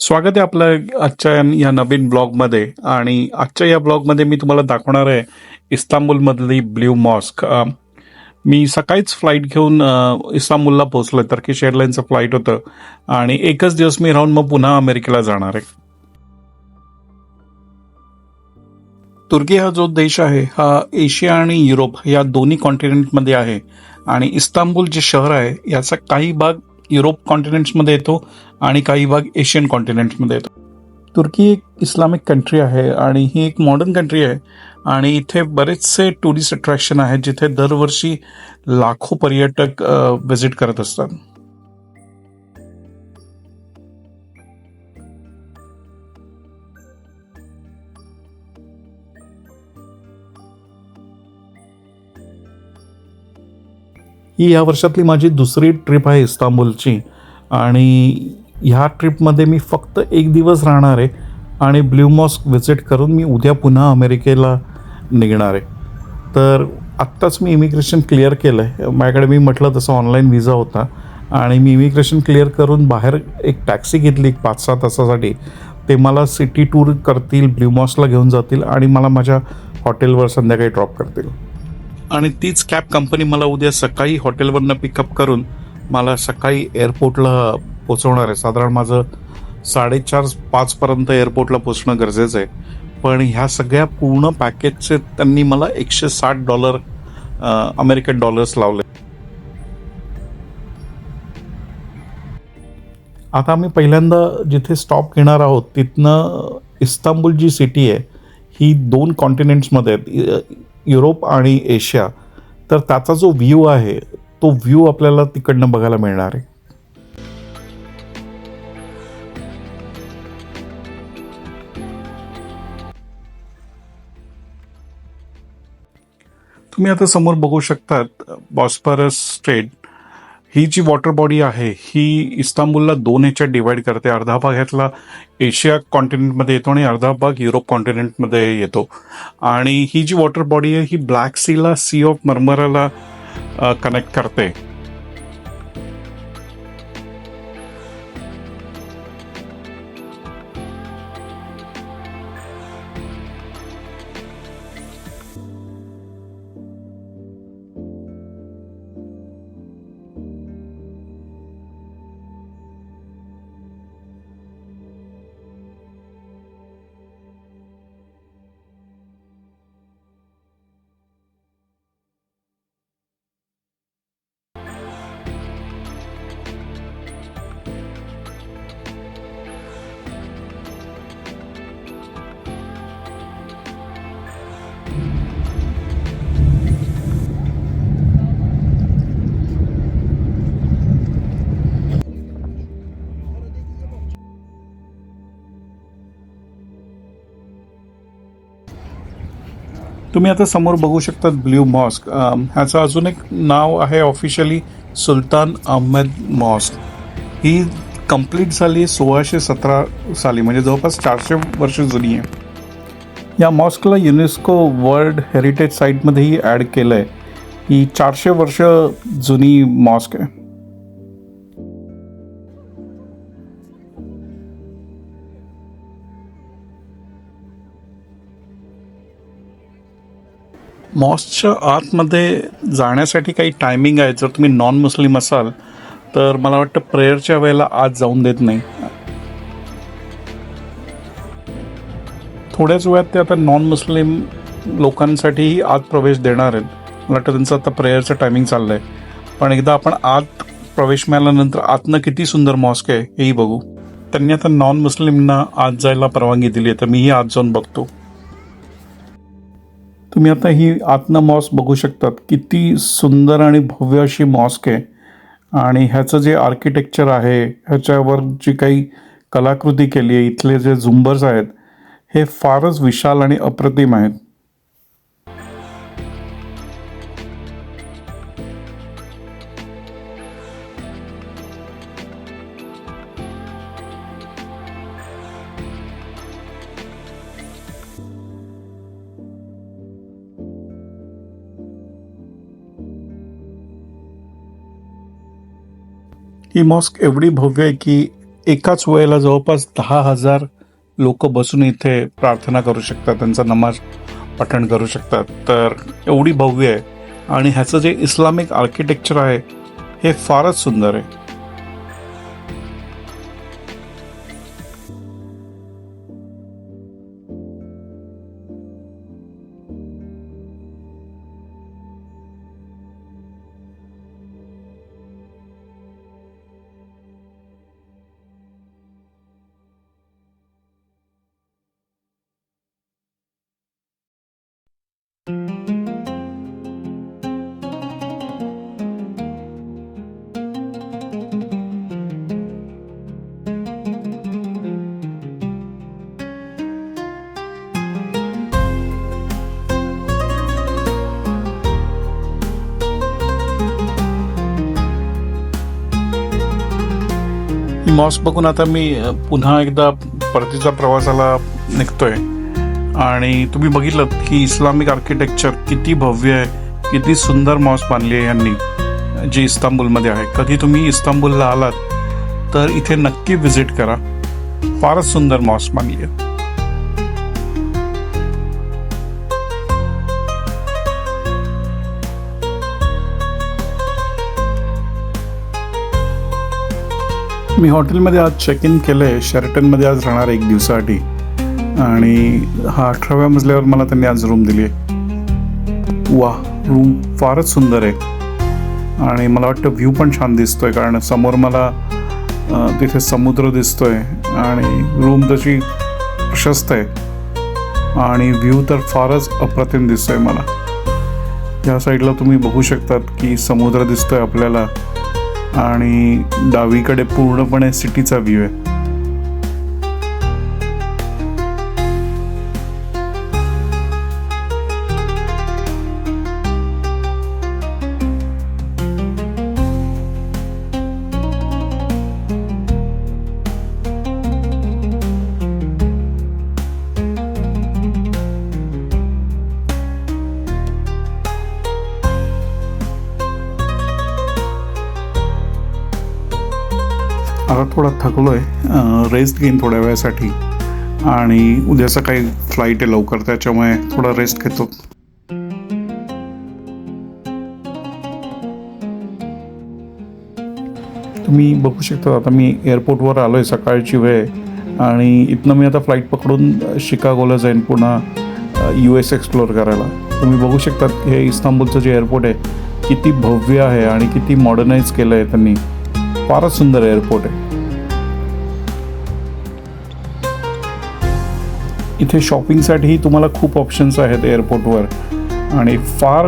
स्वागत आहे आपलं आजच्या या नवीन ब्लॉगमध्ये. आणि आजच्या या ब्लॉगमध्ये मी तुम्हाला दाखवणार आहे इस्तांबुलमधली ब्ल्यू मॉस्क. मी सकाळीच फ्लाईट घेऊन इस्तांबुलला पोहोचलोय. टर्किश एअरलाईनचं फ्लाईट होतं आणि एकच दिवस मी राहून मग पुन्हा अमेरिकेला जाणार आहे. तुर्की हा जो देश आहे हा एशिया आणि युरोप या दोन्ही कॉन्टिनेंटमध्ये आहे. आणि इस्तांबुल जे शहर आहे याचा काही भाग युरोप कॉन्टिनेंट्समध्ये येतो आणि काही भाग एशियन कॉन्टिनेंट्समध्ये येतो. तुर्की एक इस्लामिक कंट्री आहे आणि ही एक मॉडर्न कंट्री आहे. आणि इथे बरेचसे टुरिस्ट अट्रॅक्शन आहेत जिथे दरवर्षी लाखो पर्यटक व्हिजिट करत असतात. ही या वर्षातली माझी दुसरी ट्रिप आहे इस्तांबुलची. आणि ह्या ट्रिपमध्ये मी फक्त एक दिवस राहणार आहे आणि ब्ल्यू मॉस्क व्हिजिट करून मी उद्या पुन्हा अमेरिकेला निघणार आहे. तर आत्ताच मी इमिग्रेशन क्लिअर केलं आहे. माझ्याकडे मी म्हटलं तसं ऑनलाईन व्हिजा होता आणि मी इमिग्रेशन क्लिअर करून बाहेर एक टॅक्सी घेतली एक 5-6 तासासाठी. ते मला सिटी टूर करतील, ब्ल्यू मॉस्कला घेऊन जातील आणि मला माझ्या हॉटेलवर संध्याकाळी ड्रॉप करतील. आणि तीच कॅब कंपनी मला उद्या सकाळी हॉटेलवरनं पिकअप करून मला सकाळी एअरपोर्टला पोचवणार आहे. साधारण माझं 4:30-5 पर्यंत एअरपोर्टला पोचणं गरजेचं आहे. पण ह्या सगळ्या पूर्ण पॅकेजचे त्यांनी मला $160 अमेरिकन डॉलर्स लावले. आता आम्ही पहिल्यांदा जिथे स्टॉप घेणार आहोत तिथनं इस्तांबुल जी सिटी आहे ही 2 कॉन्टिनेंट्समध्ये आहेत, युरोप आणि एशिया. तर त्याचा जो व्ह्यू आहे तो व्ह्यू आपल्याला तिकडनं बघायला मिळणार आहे. तुम्ही आता समोर बघू शकतात बॉस्फरस स्ट्रेट. ही जी वॉटर बॉडी आहे ही इस्तांबुलला 2 ह्याच्यात डिवाइड करते. अर्धा भाग ह्यातला एशिया कॉन्टिनेंटमध्ये येतो आणि अर्धा भाग युरोप कॉन्टिनेंटमध्ये येतो. आणि ही जी वॉटर बॉडी आहे ही ब्लॅक सीला सी ऑफ मर्मराला कनेक्ट करते. तुम्ही आता समोर बघू शकतात ब्ल्यू मॉस्क. ह्याचं अजून एक नाव आहे ऑफिशियली सुलतान अहमद मॉस्क. ही कंप्लीट झाली 1617 साली, म्हणजे जवळपास 400 वर्ष जुनी आहे. या मॉस्कला युनेस्को वर्ल्ड हेरिटेज साईटमध्येही ॲड केलं आहे. ही 400 वर्ष जुनी मॉस्क आहे. मॉस्कच्या आतमध्ये जाण्यासाठी काही टायमिंग आहे. जर तुम्ही नॉन मुस्लिम असाल तर मला वाटतं प्रेयरच्या वेळेला आत जाऊन देत नाही. थोड्याच वेळात ते आता नॉन मुस्लिम लोकांसाठीही आत प्रवेश देणार आहेत. मला वाटतं त्यांचं आता प्रेयरचं टायमिंग चाललं आहे. पण एकदा आपण आत प्रवेश मिळाल्यानंतर आतनं किती सुंदर मॉस्क आहे हेही बघू. त्यांनी आता नॉन मुस्लिमना आत जायला परवानगी दिली आहे, तर मीही आत जाऊन बघतो. तुम्ही आता ही आतनं मॉस्क बघू शकतात. किती सुंदर आणि भव्य अशी मॉस्क आहे. आणि ह्याचं जे आर्किटेक्चर आहे, ह्याच्यावर जी काही कलाकृती केली आहे, इथले जे झुंबर्स आहेत हे फारच विशाल आणि अप्रतिम आहेत. ही मॉस्क एवढी भव्य आहे की एकाच वेळेला जवळपास 10,000 लोक बसून इथे प्रार्थना करू शकतात, त्यांचा नमाज पठण करू शकतात. तर एवढी भव्य आहे आणि ह्याचं जे इस्लामिक आर्किटेक्चर आहे हे फारच सुंदर आहे. ही मॉस्क बघून आता मी पुन्हा एकदा परतीचा प्रवासाला निघतोय. आणि तुम्ही बघितलं की इस्लामिक आर्किटेक्चर किती भव्य आहे, किती सुंदर मॉस्क बांधली आहे यांनी, जी इस्तांबुलमध्ये आहे. कधी तुम्ही इस्तांबुलला आलात तर इथे नक्की व्हिजिट करा. फारच सुंदर मॉस्क बांधली आहे. मी हॉटेलमध्ये आज चेक इन केलं आहे. शेरटनमध्ये आज राहणार 1 दिवसासाठी आणि हा 18व्या मजल्यावर मला त्यांनी आज रूम दिली आहे. वा, रूम फारच सुंदर आहे आणि मला वाटतं व्ह्यू पण छान दिसतोय, कारण समोर मला तिथे समुद्र दिसतोय आणि रूम तशी प्रशस्त आहे आणि व्ह्यू तर फारच अप्रतिम दिसतोय मला. या साईडला तुम्ही बघू शकतात की समुद्र दिसतोय आपल्याला आणि डावीकडे पूर्णपणे सिटीचा व्ह्यू आहे. आता थोडा थकलोय, रेस्ट घेईन थोड्या वेळासाठी आणि उद्याचं काही फ्लाईट आहे लवकर, त्याच्यामुळे थोडा रेस्ट घेतो. तुम्ही बघू शकता आता मी एअरपोर्टवर आलो आहे, सकाळची वेळ आणि इथनं मी आता फ्लाईट पकडून शिकागोला जाईन पुन्हा US एक्सप्लोअर करायला. तुम्ही बघू शकता हे इस्तांबुलचं जे एअरपोर्ट आहे किती भव्य आहे आणि किती मॉडर्नाइज केलं आहे त्यांनी. फारच सुंदर एअरपोर्ट आहे. इथे शॉपिंगसाठीही तुम्हाला खूप ऑप्शन्स आहेत एअरपोर्टवर आणि फार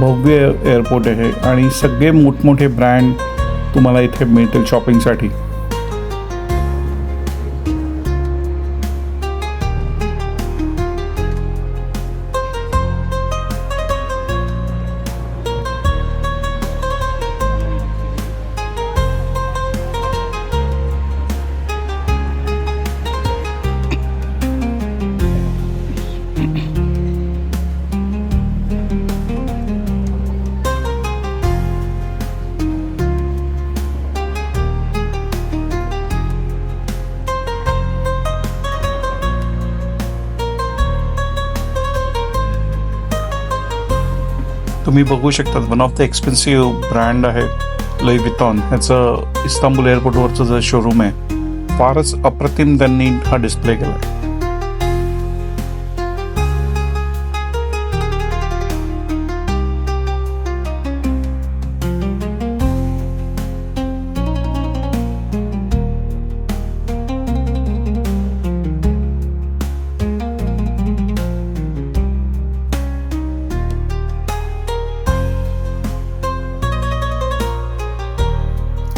भव्य एअरपोर्ट आहे आणि सगळे मोठमोठे ब्रँड तुम्हाला इथे मिळतील शॉपिंगसाठी. तुम्ही बघू शकता one of the expensive brand आहे लुई विटॉन. ह्याचं इस्तांबुल एअरपोर्टवरचं जे शोरूम आहे फारच अप्रतिम त्यांनी हा डिस्प्ले केला आहे.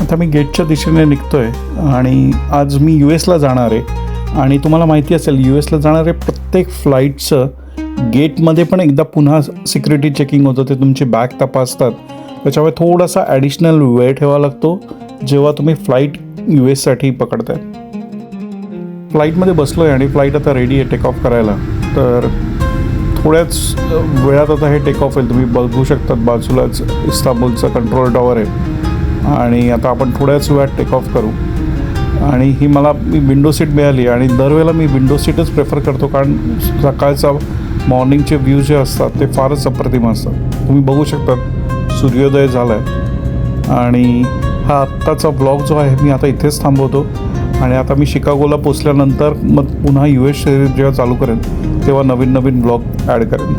आता मी गेटच्या दिशेने निघतोय आणि आज मी US ला जाणार आहे आणि तुम्हाला माहिती असेल US ला जाणारे प्रत्येक फ्लाईटचं गेटमध्ये पण एकदा पुन्हा सिक्युरिटी चेकिंग होतं. ते तुमची बॅग तपासतात, त्याच्यामुळे थोडासा ॲडिशनल वेळ ठेवावा लागतो जेव्हा तुम्ही फ्लाईट US साठी पकडताय. फ्लाईटमध्ये बसलो आहे आणि फ्लाईट आता रेडी आहे टेक ऑफ करायला. तर थोड्याच वेळात आता हे टेक ऑफ होईल. तुम्ही बघू शकतात बाजूलाच इस्तांबुलचा कंट्रोल टॉवर आहे आणि आता आपण थोड्याच वेळात टेक ऑफ करू आणि ही मी विंडो सीट मिळाली आणि दरवेळेला मी विंडो सीटच प्रेफर करतो, कारण सकाळचा मॉर्निंगचे व्ह्यू जे असतात ते फारच अप्रतिम असतात. तुम्ही बघू शकतात सूर्योदय झाला आहे. आणि हा आत्ताचा ब्लॉग जो आहे मी आता इथेच थांबवतो आणि आता मी शिकागोला पोचल्यानंतर मग पुन्हा US जेव्हा चालू करेन तेव्हा नवीन ब्लॉग ॲड करेन.